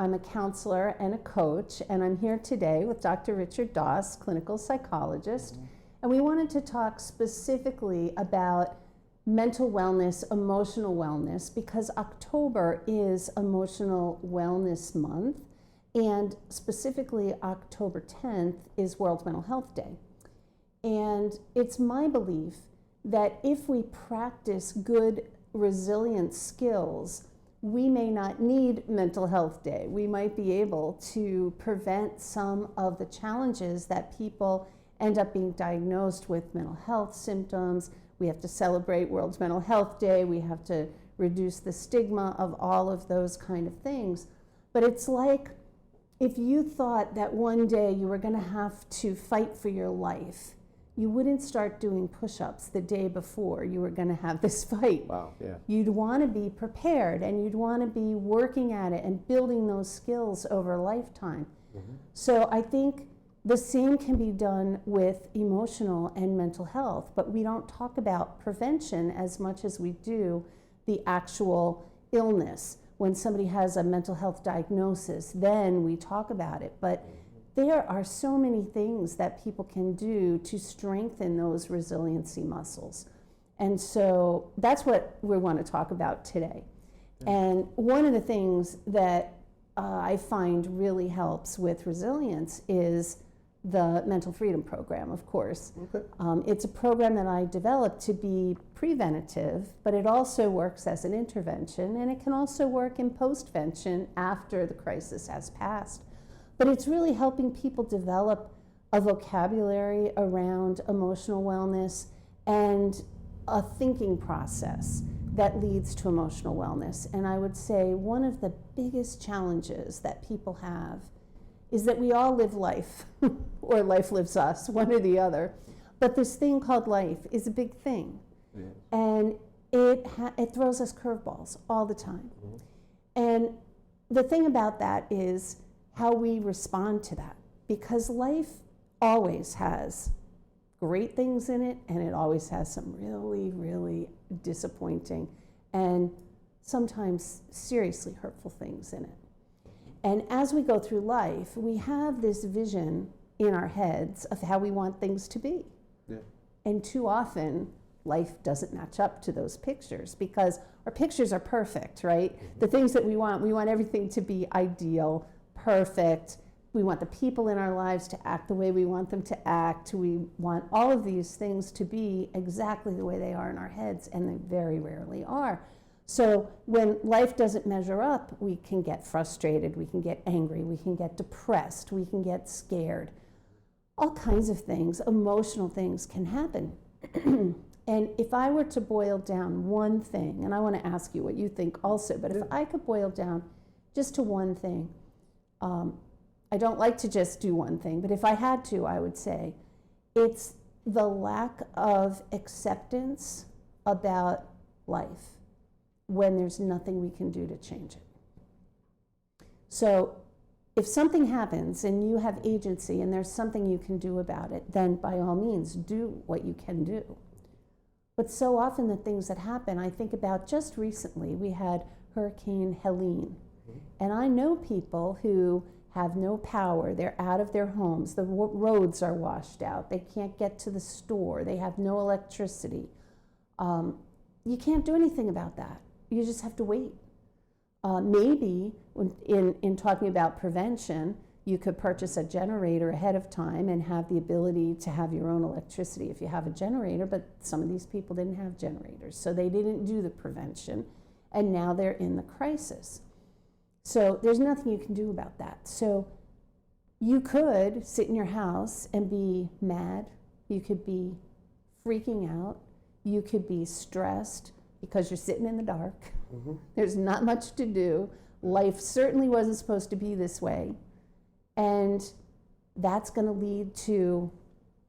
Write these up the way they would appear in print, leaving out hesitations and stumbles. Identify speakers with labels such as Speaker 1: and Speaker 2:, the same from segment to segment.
Speaker 1: I'm a counselor and a coach, and I'm here today with Dr. Richard Doss, clinical psychologist, and we wanted to talk specifically about mental wellness, emotional wellness, because October is Emotional Wellness Month, and specifically October 10th is World Mental Health Day. And it's my belief that if we practice good resilience skills, we may not need Mental Health Day. We might be able to prevent some of the challenges that people end up being diagnosed with mental health symptoms. We have to celebrate World Mental Health Day. We have to reduce the stigma of all of those kind of things. But it's like if you thought that one day you were going to have to fight for your life, you wouldn't start doing push-ups the day before you were going to have this fight.
Speaker 2: Wow, yeah.
Speaker 1: You'd want to be prepared, and you'd want to be working at it and building those skills over a lifetime. Mm-hmm. So I think the same can be done with emotional and mental health, but we don't talk about prevention as much as we do the actual illness. When somebody has a mental health diagnosis, then we talk about it. But there are so many things that people can do to strengthen those resiliency muscles. And so that's what we want to talk about today. Yeah. And one of the things that I find really helps with resilience is the Mental Freedom Program, of course. Okay. It's a program that I developed to be preventative, but it also works as an intervention, and it can also work in postvention after the crisis has passed. But it's really helping people develop a vocabulary around emotional wellness and a thinking process that leads to emotional wellness. And I would say one of the biggest challenges that people have is that we all live life, or life lives us, one or the other. But this thing called life is a big thing. Yes. And it throws us curveballs all the time. Mm-hmm. And the thing about that is how we respond to that, because life always has great things in it, and it always has some really, really disappointing and sometimes seriously hurtful things in it. And as we go through life, we have this vision in our heads of how we want things to be. Yeah. And too often, life doesn't match up to those pictures, because our pictures are perfect, right? Mm-hmm. The things that we want everything to be ideal, perfect. We want the people in our lives to act the way we want them to act. We want all of these things to be exactly the way they are in our heads, and they very rarely are. So when life doesn't measure up, we can get frustrated, we can get angry, we can get depressed, we can get scared. All kinds of things, emotional things can happen. And if I were to boil down one thing, and I want to ask you what you think also, but if I could boil down just to one thing, I don't like to just do one thing, but if I had to, I would say it's the lack of acceptance about life when there's nothing we can do to change it. So if something happens and you have agency and there's something you can do about it, then by all means do what you can do. But so often the things that happen, I think about just recently, we had Hurricane Helene. And I know people who have no power, they're out of their homes, the roads are washed out, they can't get to the store, they have no electricity. You can't do anything about that. You just have to wait. Maybe in talking about prevention, you could purchase a generator ahead of time and have the ability to have your own electricity if you have a generator, but some of these people didn't have generators, so they didn't do the prevention, and now they're in the crisis. So there's nothing you can do about that. So you could sit in your house and be mad, you could be freaking out, you could be stressed because you're sitting in the dark. Mm-hmm. There's not much to do. Life certainly wasn't supposed to be this way. And that's going to lead to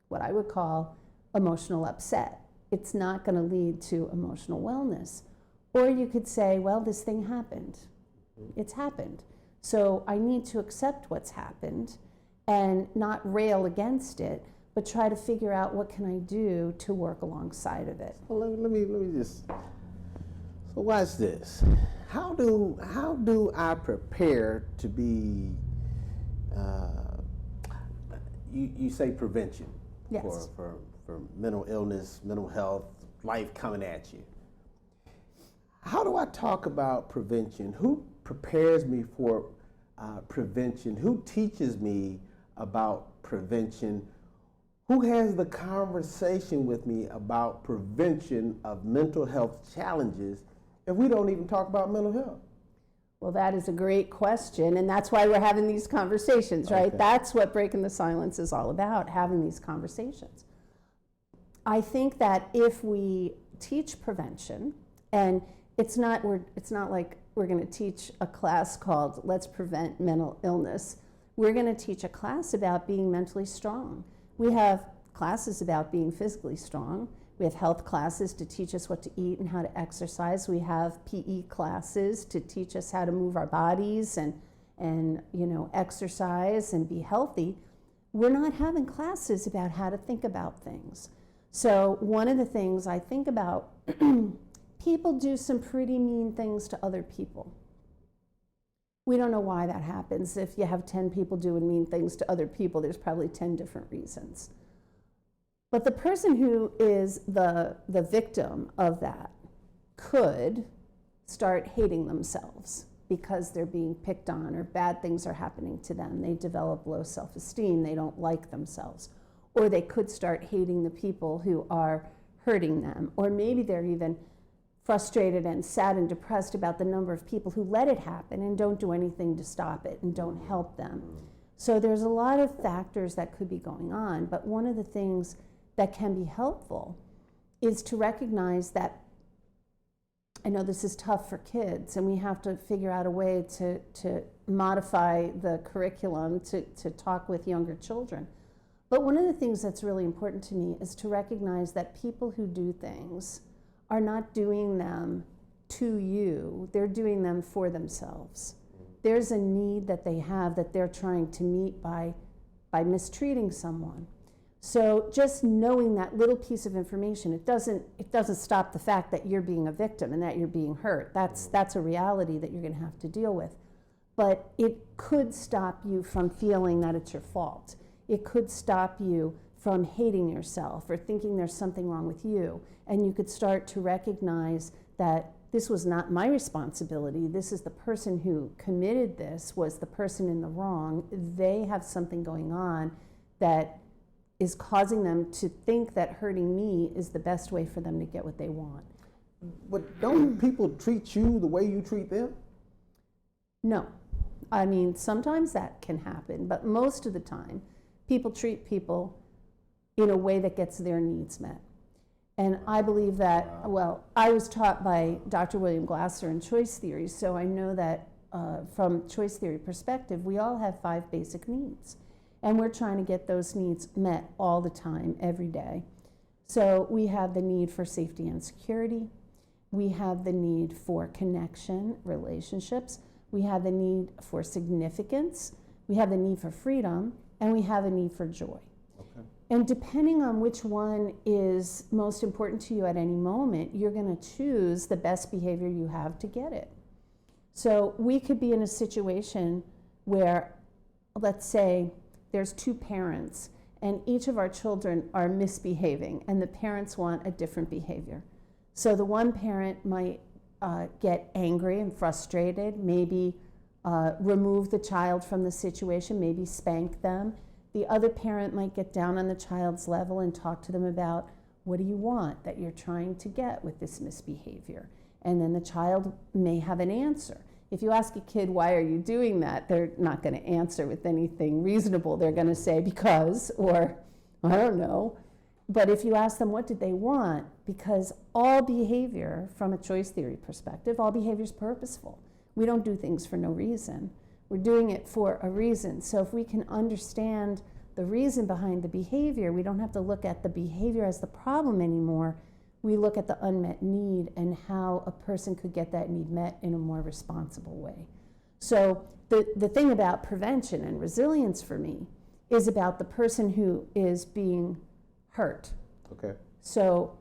Speaker 1: what I would call emotional upset. It's not going to lead to emotional wellness. Or you could say, well, this thing happened. It's happened. So I need to accept what's happened and not rail against it, but try to figure out what can I do to work alongside of it.
Speaker 2: Well, let me just So watch this. How do I prepare to be? You say prevention.
Speaker 1: Yes.
Speaker 2: For mental illness, mental health, life coming at you. How do I talk about prevention? Who prepares me for prevention? Who teaches me about prevention? Who has the conversation with me about prevention of mental health challenges if we don't even talk about mental health?
Speaker 1: Well, that is a great question, and that's why we're having these conversations, right?
Speaker 2: Okay.
Speaker 1: That's what Breaking the Silence is all about, having these conversations. I think that if we teach prevention, and it's not like we're going to teach a class called Let's Prevent Mental Illness. We're going to teach a class about being mentally strong. We have classes about being physically strong. We have health classes to teach us what to eat and how to exercise. We have PE classes to teach us how to move our bodies and exercise and be healthy. We're not having classes about how to think about things. So one of the things I think about, people do some pretty mean things to other people. We don't know why that happens. If you have 10 people doing mean things to other people, there's probably 10 different reasons. But the person who is the victim of that could start hating themselves because they're being picked on or bad things are happening to them. They develop low self-esteem. They don't like themselves. Or they could start hating the people who are hurting them. Or maybe they're even frustrated and sad and depressed about the number of people who let it happen and don't do anything to stop it and don't help them. So there's a lot of factors that could be going on. But one of the things that can be helpful is to recognize that, I know this is tough for kids, and we have to figure out a way to modify the curriculum to talk with younger children. But one of the things that's really important to me is to recognize that people who do things are not doing them to you, they're doing them for themselves. There's a need that they have that they're trying to meet by mistreating someone. So just knowing that little piece of information, it doesn't stop the fact that you're being a victim and that you're being hurt. That's a reality that you're going to have to deal with. But it could stop you from feeling that it's your fault. It could stop you from hating yourself or thinking there's something wrong with you. And you could start to recognize that this was not my responsibility. This is the person who committed this, was the person in the wrong. They have something going on that is causing them to think that hurting me is the best way for them to get what they want.
Speaker 2: But don't people treat you the way you treat them?
Speaker 1: No. I mean, sometimes that can happen, but most of the time, people treat people in a way that gets their needs met. And I believe that, well, I was taught by Dr. William Glasser in choice theory, so I know that from choice theory perspective, we all have 5 basic needs. And we're trying to get those needs met all the time, every day. So we have the need for safety and security. We have the need for connection, relationships. We have the need for significance. We have the need for freedom. And we have a need for joy.
Speaker 2: Okay.
Speaker 1: And depending on which one is most important to you at any moment, you're going to choose the best behavior you have to get it. So we could be in a situation where, let's say, there's 2 parents, and each of our children are misbehaving, and the parents want a different behavior. So the one parent might get angry and frustrated, maybe remove the child from the situation, maybe spank them. The other parent might get down on the child's level and talk to them about, what do you want that you're trying to get with this misbehavior? And then the child may have an answer. If you ask a kid, why are you doing that? They're not going to answer with anything reasonable. They're going to say, because, or I don't know. But if you ask them, what did they want? Because all behavior, from a choice theory perspective, all behavior is purposeful. We don't do things for no reason. We're doing it for a reason. So if we can understand the reason behind the behavior, we don't have to look at the behavior as the problem anymore. We look at the unmet need and how a person could get that need met in a more responsible way. So the thing about prevention and resilience for me is about the person who is being hurt.
Speaker 2: Okay.
Speaker 1: So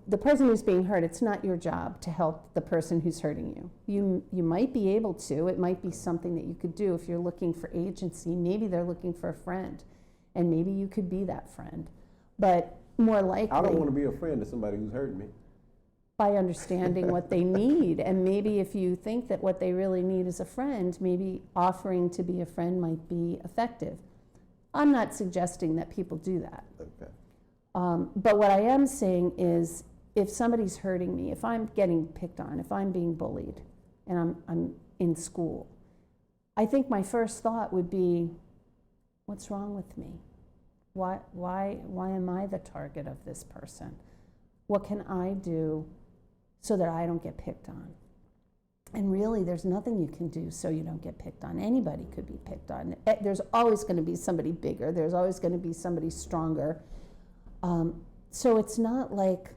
Speaker 1: the person who's being hurt, it's not your job to help the person who's hurting you. You might be able to. It might be something that you could do if you're looking for agency. Maybe they're looking for a friend, and maybe you could be that friend. But more likely,
Speaker 2: I don't want to be a friend to somebody who's hurting me.
Speaker 1: by understanding what they need. And maybe if you think that what they really need is a friend, maybe offering to be a friend might be effective. I'm not suggesting that people do that.
Speaker 2: Okay.
Speaker 1: But what I am saying is, if somebody's hurting me, if I'm getting picked on, if I'm being bullied, and I'm in school, I think my first thought would be, what's wrong with me? Why am I the target of this person? What can I do so that I don't get picked on? And really, there's nothing you can do so you don't get picked on. Anybody could be picked on. There's always going to be somebody bigger. There's always going to be somebody stronger. So it's not like,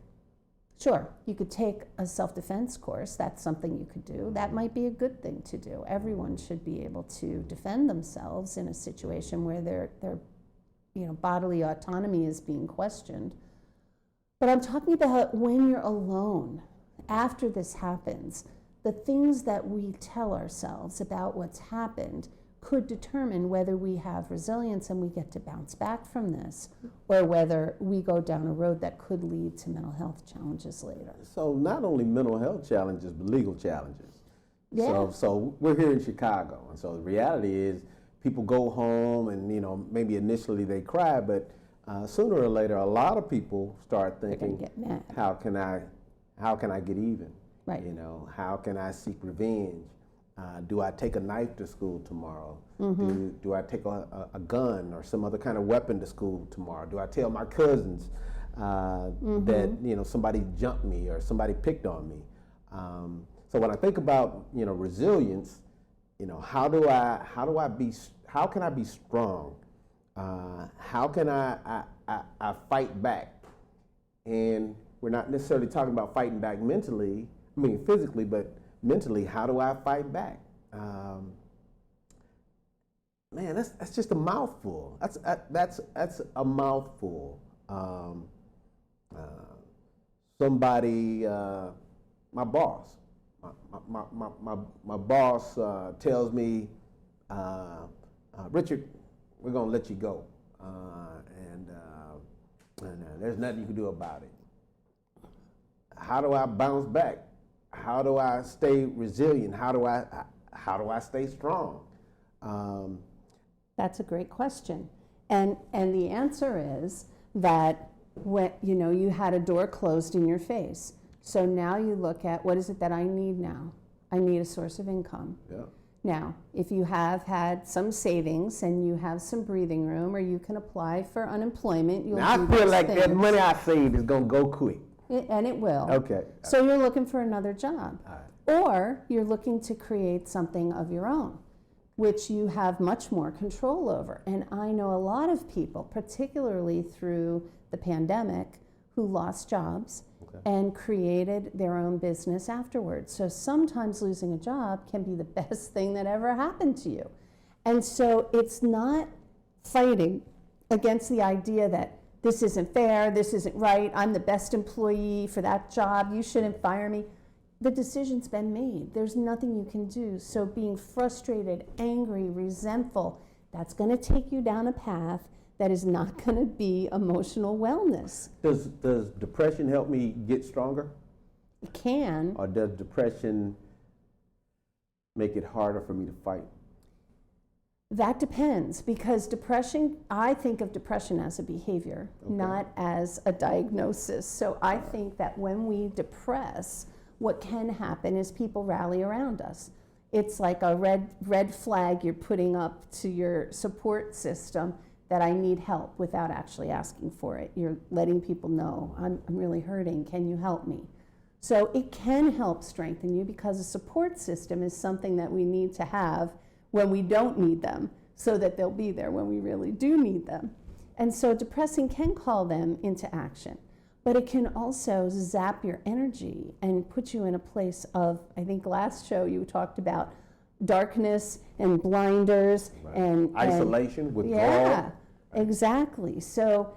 Speaker 1: sure, you could take a self-defense course. That's something you could do. That might be a good thing to do. Everyone should be able to defend themselves in a situation where their bodily autonomy is being questioned. But I'm talking about when you're alone, after this happens, the things that we tell ourselves about what's happened could determine whether we have resilience and we get to bounce back from this, or whether we go down a road that could lead to mental health challenges later.
Speaker 2: So not only mental health challenges, but legal challenges.
Speaker 1: Yeah.
Speaker 2: So we're here in Chicago, and so the reality is people go home and, maybe initially they cry, but sooner or later, a lot of people start thinking,
Speaker 1: get mad.
Speaker 2: how can I get even?
Speaker 1: Right.
Speaker 2: How can I seek revenge? Do I take a knife to school tomorrow?
Speaker 1: Mm-hmm.
Speaker 2: Do I take a gun or some other kind of weapon to school tomorrow? Do I tell my cousins that somebody jumped me or somebody picked on me? So when I think about resilience, how can I be strong? How can I fight back? And we're not necessarily talking about fighting back mentally, physically, but mentally, how do I fight back? Man, that's just a mouthful. That's a mouthful. Somebody, my boss, my boss tells me, Richard, we're gonna let you go, and there's nothing you can do about it. How do I bounce back? How do I stay resilient? How do I stay strong?
Speaker 1: That's a great question. And the answer is that when you had a door closed in your face. So now you look at, what is it that I need now? I need a source of income.
Speaker 2: Yeah.
Speaker 1: Now, if you have had some savings and you have some breathing room, or you can apply for unemployment, you'll
Speaker 2: Now,
Speaker 1: do
Speaker 2: I feel
Speaker 1: those
Speaker 2: like
Speaker 1: things.
Speaker 2: that money I saved is gonna go quick.
Speaker 1: And it will.
Speaker 2: Okay.
Speaker 1: So you're looking for another job.
Speaker 2: All right.
Speaker 1: Or you're looking to create something of your own, which you have much more control over. And I know a lot of people, particularly through the pandemic, who lost jobs and created their own business afterwards. So sometimes losing a job can be the best thing that ever happened to you. And so it's not fighting against the idea that this isn't fair, this isn't right, I'm the best employee for that job, you shouldn't fire me. The decision's been made. There's nothing you can do. So being frustrated, angry, resentful, that's going to take you down a path that is not going to be emotional wellness.
Speaker 2: Does depression help me get stronger?
Speaker 1: It can.
Speaker 2: Or does depression make it harder for me to fight?
Speaker 1: That depends, because depression, I think of depression as a behavior, not as a diagnosis. So I think that when we depress, what can happen is people rally around us. It's like a red flag you're putting up to your support system that I need help without actually asking for it. You're letting people know, I'm really hurting, can you help me? So it can help strengthen you, because a support system is something that we need to have when we don't need them, so that they'll be there when we really do need them. And so depressing can call them into action, but it can also zap your energy and put you in a place of, I think last show you talked about darkness and blinders and
Speaker 2: isolation, withdrawal.
Speaker 1: Yeah, exactly. So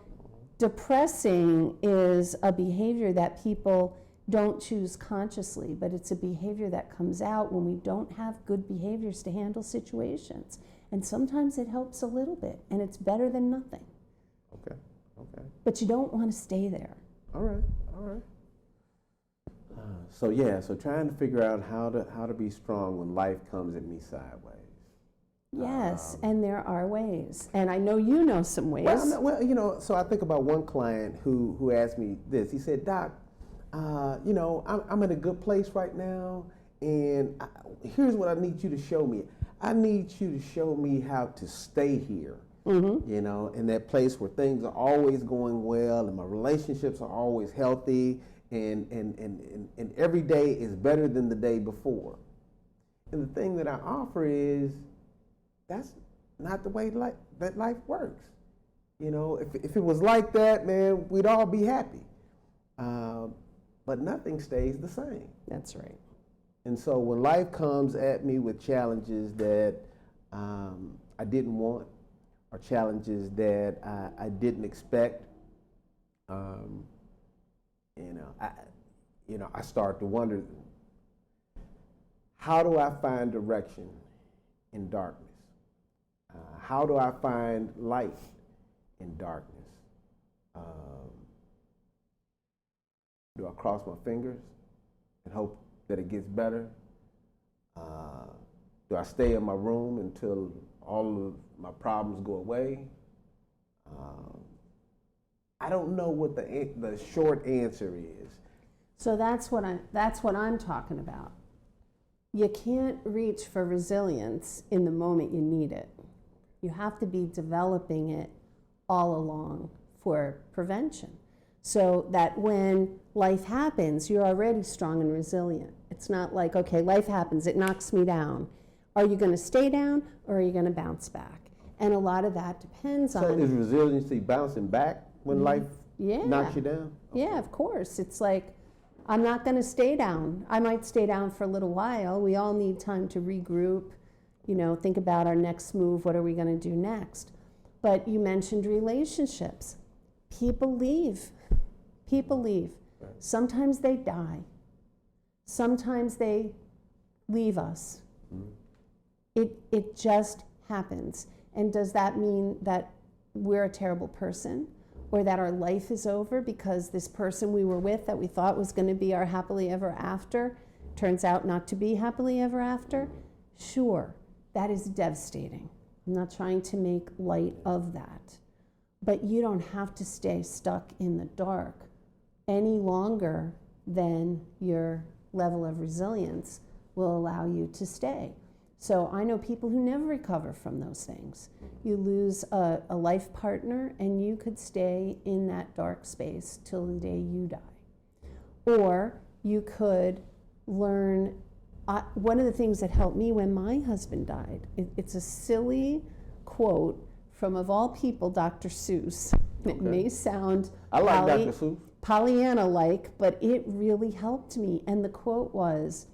Speaker 1: Depressing is a behavior that people don't choose consciously, but it's a behavior that comes out when we don't have good behaviors to handle situations. And sometimes it helps a little bit, and it's better than nothing.
Speaker 2: Okay, okay.
Speaker 1: But you don't want to stay there.
Speaker 2: All right, all right. So trying to figure out how to be strong when life comes at me sideways.
Speaker 1: Yes, and there are ways. And I know you know some ways.
Speaker 2: So I think about one client who asked me this. He said, Doc, I'm in a good place right now, and here's what I need you to show me. I need you to show me how to stay here, in that place where things are always going well and my relationships are always healthy and every day is better than the day before. And the thing that I offer is that's not the way that life works. If it was like that, man, we'd all be happy. But nothing stays the same.
Speaker 1: That's right.
Speaker 2: And so when life comes at me with challenges that I didn't want, or challenges that I didn't expect, I start to wonder, how do I find direction in darkness? How do I find light in darkness? Do I cross my fingers and hope that it gets better? Do I stay in my room until all of my problems go away? I don't know what the short answer is.
Speaker 1: So that's what I'm talking about. You can't reach for resilience in the moment you need it. You have to be developing it all along for prevention, so that when life happens, you're already strong and resilient. It's not like, okay, life happens, it knocks me down. Are you going to stay down, or are you going to bounce back? And a lot of that depends on...
Speaker 2: So is resiliency bouncing back when life knocks you down? Okay.
Speaker 1: Yeah, of course. It's like, I'm not going to stay down. I might stay down for a little while. We all need time to regroup, think about our next move. What are we going to do next? But you mentioned relationships. People leave. Right. Sometimes they die. Sometimes they leave us. It just happens. And does that mean that we're a terrible person, or that our life is over because this person we were with that we thought was going to be our happily ever after turns out not to be happily ever after? Sure, that is devastating. I'm not trying to make light of that. But you don't have to stay stuck in the dark any longer than your level of resilience will allow you to stay. So I know people who never recover from those things. You lose a life partner and you could stay in that dark space till the day you die. Or you could learn, one of the things that helped me when my husband died, it's a silly quote from, of all people, Dr. Seuss. Okay. It may sound
Speaker 2: I like Dr. Seuss.
Speaker 1: Pollyanna-like, but it really helped me. And the quote was,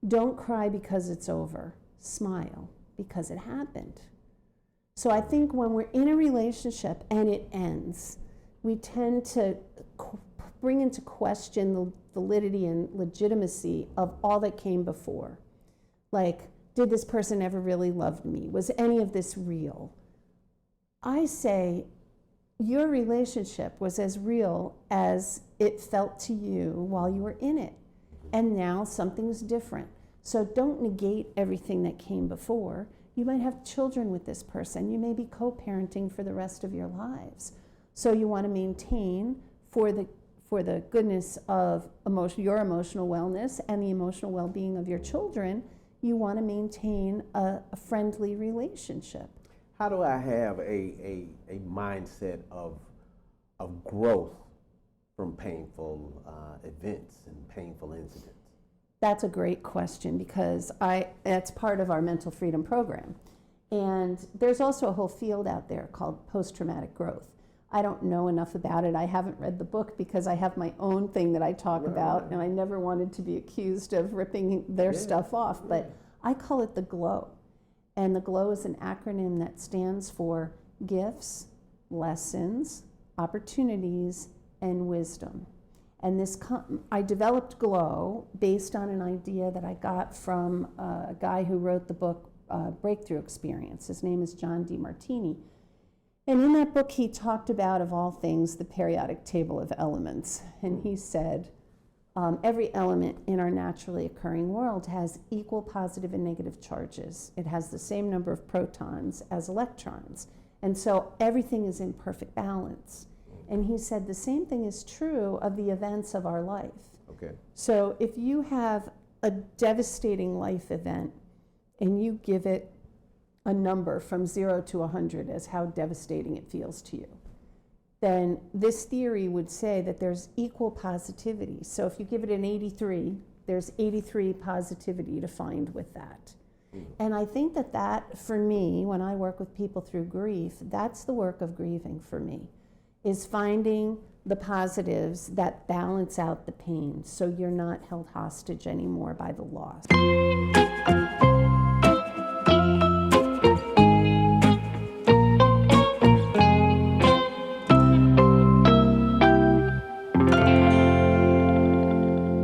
Speaker 1: "Don't cry because it's over. Smile because it happened." So I think when we're in a relationship and it ends, we tend to bring into question the validity and legitimacy of all that came before. Like, did this person ever really love me? Was any of this real? I say, your relationship was as real as it felt to you while you were in it. And now something's different. So don't negate everything that came before. You might have children with this person. You may be co-parenting for the rest of your lives. So you want to maintain, for the goodness of your emotional wellness and the emotional well-being of your children, you want to maintain a friendly relationship.
Speaker 2: How do I have a mindset of growth from painful events and painful incidents?
Speaker 1: That's a great question, because that's part of our mental freedom program. And there's also a whole field out there called post-traumatic growth. I don't know enough about it. I haven't read the book because I have my own thing that I talk about, and I never wanted to be accused of ripping their stuff off, but I call it the GLOW. And the GLOW is an acronym that stands for gifts, lessons, opportunities, and wisdom. And I developed GLOW based on an idea that I got from a guy who wrote the book Breakthrough Experience. His name is John DeMartini. And in that book, he talked about, of all things, the periodic table of elements. And he said, every element in our naturally occurring world has equal positive and negative charges. It has the same number of protons as electrons. And so everything is in perfect balance. And he said the same thing is true of the events of our life.
Speaker 2: Okay.
Speaker 1: So if you have a devastating life event and you give it a number from 0 to 100 as how devastating it feels to you, then this theory would say that there's equal positivity. So if you give it an 83, there's 83 positivity to find with that. And I think that for me, when I work with people through grief, that's the work of grieving for me, is finding the positives that balance out the pain so you're not held hostage anymore by the loss.